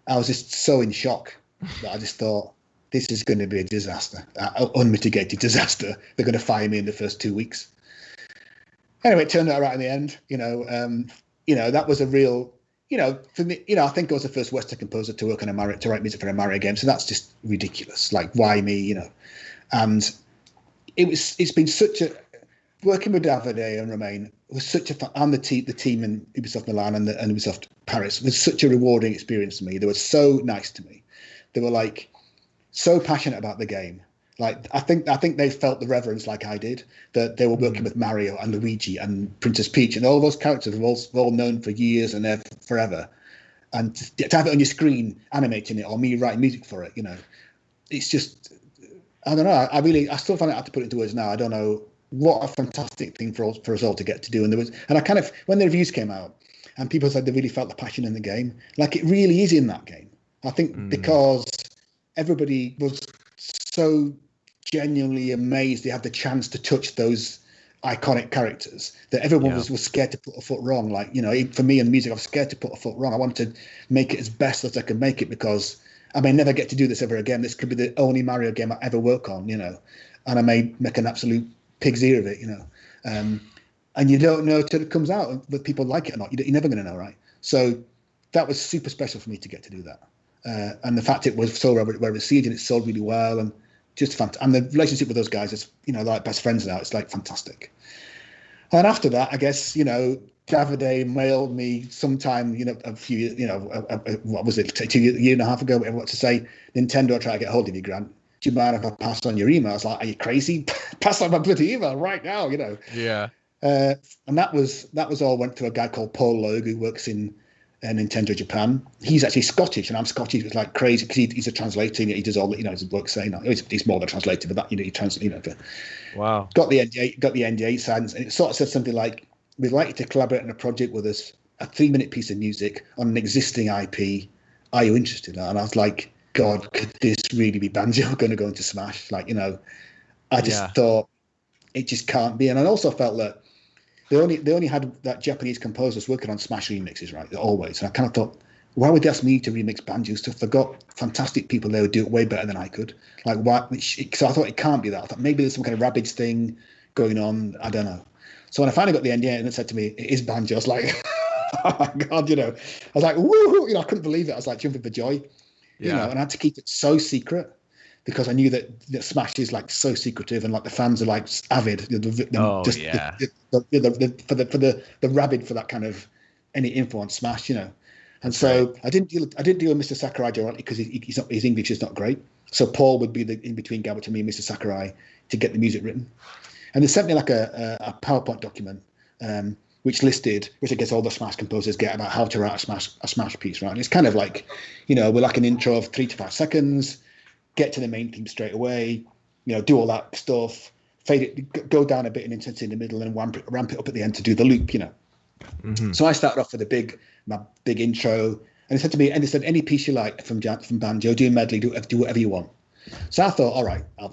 I was just so in shock that I just thought, this is going to be a disaster, unmitigated disaster. They're going to fire me in the first 2 weeks. Anyway, it turned out right in the end. That was a real, for me, I think I was the first Western composer to work on to write music for a Mario game. So that's just ridiculous. Like, why me? And it's been such a, working with Davide and Romain was such a fun, and the team in Ubisoft Milan and Ubisoft Paris was such a rewarding experience to me. They were so nice to me. They were like so passionate about the game. Like, I think they felt the reverence like I did, that they were working with Mario and Luigi and Princess Peach and all those characters were all known for years and forever. And to have it on your screen, animating it, or me writing music for it, it's just, I don't know. I still find it hard to put it into words now. I don't know, what a fantastic thing for us all to get to do. And I kind of, when the reviews came out and people said they really felt the passion in the game, like, it really is in that game. I think because everybody was so genuinely amazed they had the chance to touch those iconic characters that everyone was scared to put a foot wrong. Like, you know, for me in music, I was scared to put a foot wrong. I wanted to make it as best as I could make it, because I may never get to do this ever again. This could be the only Mario game I ever work on, you know, and I may make an absolute pig's ear of it, you know. And you don't know till it comes out whether people like it or not. You're never going to know, right? So that was super special for me to get to do that. And the fact it was so well received and it sold really well, and just fantastic. And the relationship with those guys is, you know, like best friends now. It's like fantastic. And after that, I guess, you know, Davide mailed me sometime, you know, a few, you know, what was it, a year and a half ago, whatever, what to say, Nintendo try to get hold of you, Grant. Do you mind if I pass on your email? I was like, are you crazy? Pass on my bloody email right now, you know. Yeah. And that was all went to a guy called Paul Logue, who works in Nintendo Japan. He's actually Scottish, and I'm Scottish. It's like crazy because he's a translator. He does all, you know, his work saying he's more than a translator, but that, you know, he translates, you know. Wow. Got the NDA signed, and it sort of said something like, "We'd like you to collaborate on a project with us, a 3-minute piece of music on an existing IP. Are you interested?" And I was like, God, could this really be Banjo going to go into Smash? Like, you know, I just thought it just can't be. And I also felt that they only had that Japanese composers working on Smash remixes, right? Always. And I kind of thought, why would they ask me to remix Banjo stuff? They've got fantastic people there who do it way better than I could. Like, why? So I thought it can't be that. I thought maybe there's some kind of Rabbids thing going on. I don't know. So when I finally got the NDA and it said to me, it is Banjo, I was like, oh my God, you know. I was like, woo, you know, I couldn't believe it. I was like jumping for joy. You know, and I had to keep it so secret because I knew that Smash is like so secretive, and like the fans are like avid. For the rabid for that kind of any info on Smash, you know. And so I didn't deal with Mr. Sakurai directly because his English is not great. So Paul would be the in between Gabba to me and Mr. Sakurai to get the music written. And they sent me like a PowerPoint document. Which I guess all the Smash composers get about how to write a Smash piece, right? And it's kind of like, you know, we're like an intro of 3 to 5 seconds, get to the main theme straight away, you know, do all that stuff, fade it, go down a bit in intensity in the middle, and ramp it up at the end to do the loop, you know. Mm-hmm. So I started off with my big intro, and he said to me, and they said, any piece you like from Banjo, do a medley, do whatever you want. So I thought, all right, I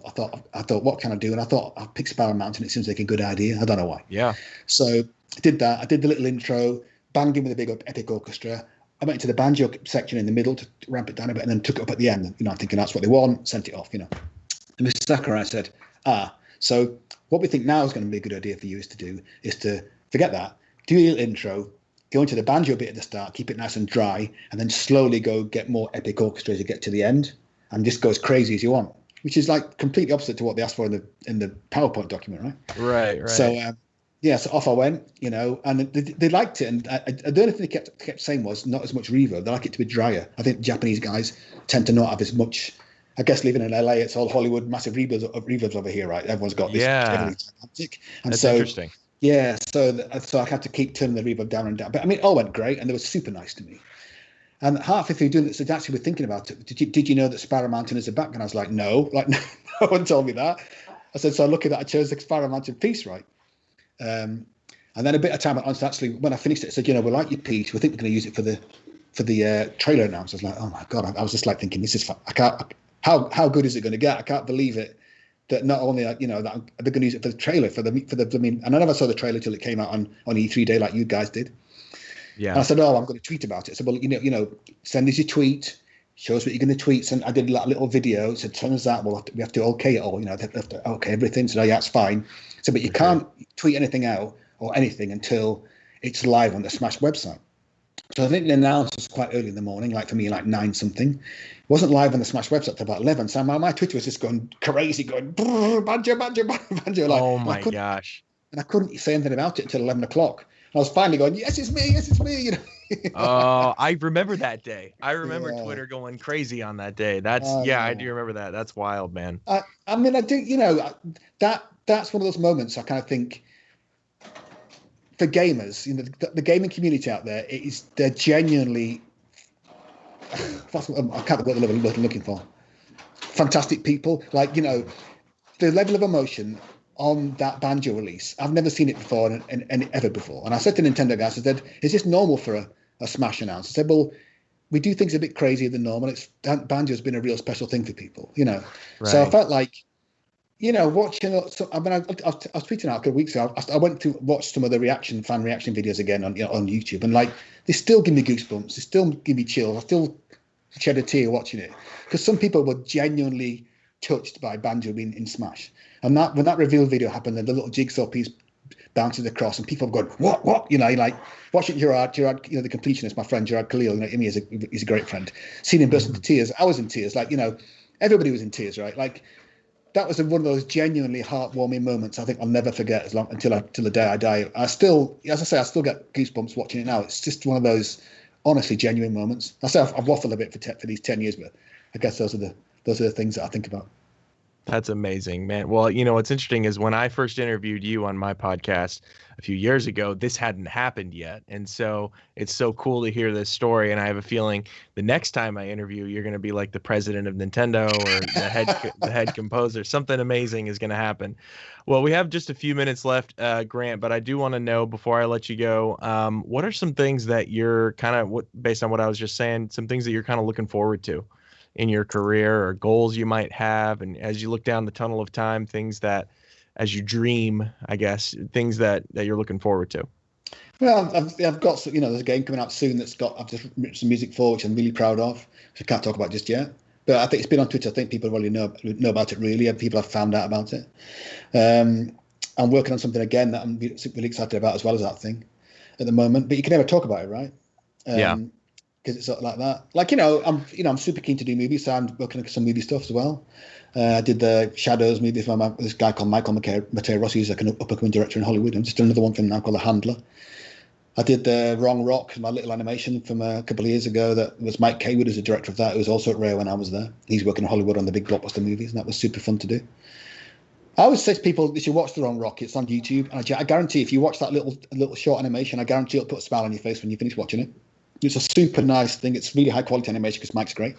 thought, what can I do? And I thought, I'll pick Spiral Mountain. It seems like a good idea. I don't know why. Yeah. So I did that. I did the little intro, banged in with a big epic orchestra. I went into the banjo section in the middle to ramp it down a bit, and then took it up at the end. You know, I'm thinking that's what they want, sent it off, you know. And Mr. Sakurai said, so what we think now is going to be a good idea for you is to forget that, do your little intro, go into the banjo bit at the start, keep it nice and dry, and then slowly go get more epic orchestra as you get to the end, and just go as crazy as you want, which is like completely opposite to what they asked for in the PowerPoint document, right? Right. So so off I went, you know, and they liked it. And the only thing they kept saying was not as much reverb. They like it to be drier. I think Japanese guys tend to not have as much. I guess living in LA, it's all Hollywood, massive reverbs over here, right? Everyone's got this. Everything's gigantic. And that's interesting. Yeah, so I had to keep turning the reverb down and down. But I mean, it all went great, and they were super nice to me. And halfway through doing it, so actually we're thinking about it. Did you know that Spiral Mountain is a background? I was like, no, no one told me that. I said, so looking at, I chose the Spiral Mountain piece, right? And then a bit of time went on. So actually, when I finished it, I said, you know, we like your piece. We think we're going to use it for the trailer now. So I was like, oh my God, I was just like thinking, this is how good is it going to get? I can't believe it. That not only, you know, that they're going to use it for the trailer I mean, and I never saw the trailer till it came out on E3 day like you guys did. Yeah. And I said, I'm going to tweet about it. I said, well, you know, send us your tweet, show us what you're going to tweet. And I did a little video. Said, send us that. We have to okay it all. You know, they have to okay everything. So yeah, it's fine. So, but you can't tweet anything out or anything until it's live on the Smash website. So I think the announcement was quite early in the morning, like for me, like 9 something. It wasn't live on the Smash website until about 11. So my Twitter was just going crazy, going banjo, banjo, banjo. Like, oh my gosh! And I couldn't say anything about it until 11 o'clock. I was finally going, yes, it's me, you know. Oh, I remember that day. I remember Twitter going crazy on that day. I do remember that. That's wild, man. I mean, I do, you know, that's one of those moments I kind of think for gamers, you know, the gaming community out there, they're genuinely, I can't think what the level I'm looking for. Fantastic people. Like, you know, the level of emotion on that Banjo release, I've never seen it before and ever before. And I said to Nintendo guys, I said, is this normal for a Smash announce? I said, well, we do things a bit crazier than normal. Banjo's been a real special thing for people, Right. So I felt like, watching. I mean, I was tweeting out a couple of weeks ago. I went to watch some of the fan reaction videos again on YouTube, and like they still give me goosebumps. They still give me chills. I still shed a tear watching it because some people were genuinely touched by Banjo being in Smash. And that when that reveal video happened, and the little jigsaw piece bounces across, and people have gone, what? Like watching Gerard, the completionist, my friend Gerard Khalil. He's a great friend. Seeing him burst into tears, I was in tears. Like everybody was in tears, right? Like. That was one of those genuinely heartwarming moments I think I'll never forget until the day I die. I still, as I say, I still get goosebumps watching it now. It's just one of those honestly genuine moments. I say I've waffled a bit for these 10 years, but I guess those are the things that I think about. That's amazing, man. Well, what's interesting is when I first interviewed you on my podcast a few years ago, this hadn't happened yet. And so it's so cool to hear this story. And I have a feeling the next time I interview, you're going to be like the president of Nintendo or the head composer. Something amazing is going to happen. Well, we have just a few minutes left, Grant, but I do want to know before I let you go, what are some things that you're based on what I was just saying, some things that you're kind of looking forward to in your career or goals you might have, and as you look down the tunnel of time, things that as you dream, I guess, things that you're looking forward to? Well, I've got there's a game coming out soon I've just written some music for, which I'm really proud of, which I can't talk about just yet, but I think it's been on Twitter. I think people really know about it, really, and people have found out about it. I'm working on something again that I'm really excited about as well as that thing at the moment, but you can never talk about it, right? Because it's sort of like that. Like, I'm super keen to do movies, so I'm working on some movie stuff as well. I did the Shadows movie for this guy called Michael Matteo Rossi, who's like an up-and-coming director in Hollywood. I'm just doing another one for him now called The Handler. I did the Wrong Rock, my little animation from a couple of years ago. That was Mike Haywood as the director of that. It was also at Rare when I was there. He's working in Hollywood on the big blockbuster movies, and that was super fun to do. I always say to people, they should watch The Wrong Rock. It's on YouTube, and I guarantee if you watch that little short animation, I guarantee it'll put a smile on your face when you finish watching it. It's a super nice thing. It's really high quality animation because Mike's great.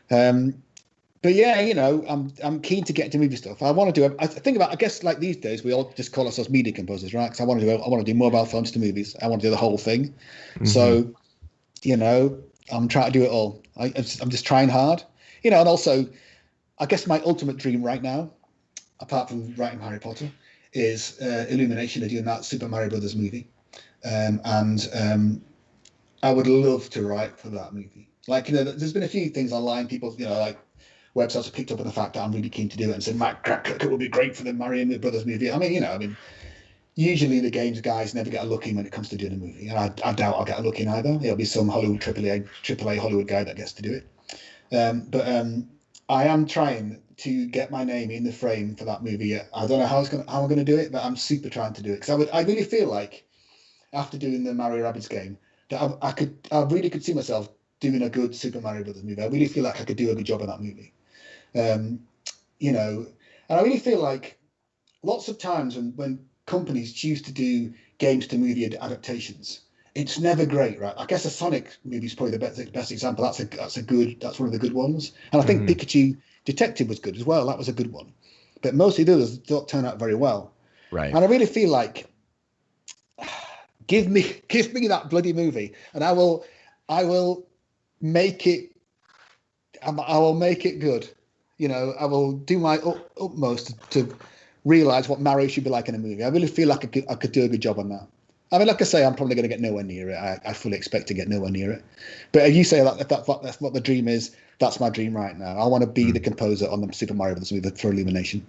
But yeah, I'm keen to get into movie stuff. I want to do. I think about. I guess like these days we all just call ourselves media composers, right? Because I want to do mobile phones to movies. I want to do the whole thing. Mm-hmm. So, I'm trying to do it all. I'm just trying hard. And also, I guess my ultimate dream right now, apart from writing Harry Potter, is Illumination are doing that Super Mario Brothers movie, and I would love to write for that movie. Like, there's been a few things online, people, like websites have picked up on the fact that I'm really keen to do it and said, Matt Kirkhope would be great for the Mario Brothers movie. I mean, usually the games guys never get a look in when it comes to doing a movie. And I doubt I'll get a look in either. It'll be some Hollywood AAA Hollywood guy that gets to do it. But I am trying to get my name in the frame for that movie. I don't know how I'm going to do it, but I'm super trying to do it. Because I really feel like after doing the Mario Rabbids game, that I really could see myself doing a good Super Mario Brothers movie. I really feel like I could do a good job in that movie. And I really feel like lots of times when companies choose to do games to movie adaptations, it's never great, right? I guess a Sonic movie is probably the best example. That's one of the good ones. And I think Pikachu Detective was good as well. That was a good one. But most of the others don't turn out very well. Right. And I really feel like give me that bloody movie, and I will make it. I will make it good. I will do my utmost to realize what Mario should be like in a movie. I really feel like I could do a good job on that. I mean, like I say, I'm probably going to get nowhere near it. I fully expect to get nowhere near it. But if you say that that's what the dream is, that's my dream right now. I want to be the composer on the Super Mario Bros. Movie for Illumination.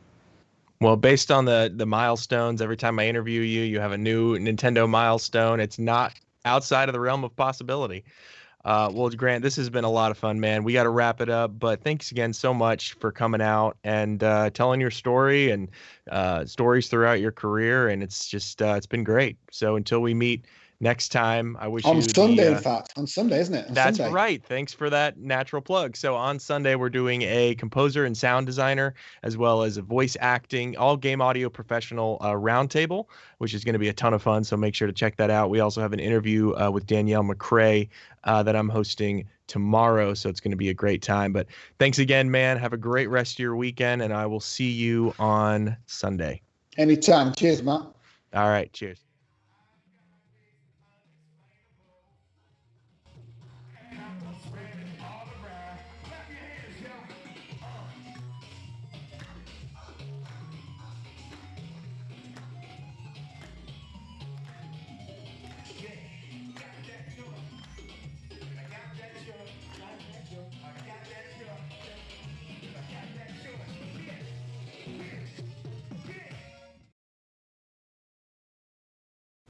Well, based on the milestones, every time I interview you, you have a new Nintendo milestone. It's not outside of the realm of possibility. Well, Grant, this has been a lot of fun, man. We got to wrap it up, but thanks again so much for coming out and telling your story and stories throughout your career. And it's just it's been great. So until we meet next time, I wish you on Sunday, in fact, on Sunday, isn't it? That's right. Thanks for that natural plug. So on Sunday, we're doing a composer and sound designer, as well as a voice acting, all game audio professional roundtable, which is going to be a ton of fun. So make sure to check that out. We also have an interview with Danielle McCrae that I'm hosting tomorrow. So it's going to be a great time. But thanks again, man. Have a great rest of your weekend, and I will see you on Sunday. Anytime. Cheers, Matt. All right. Cheers.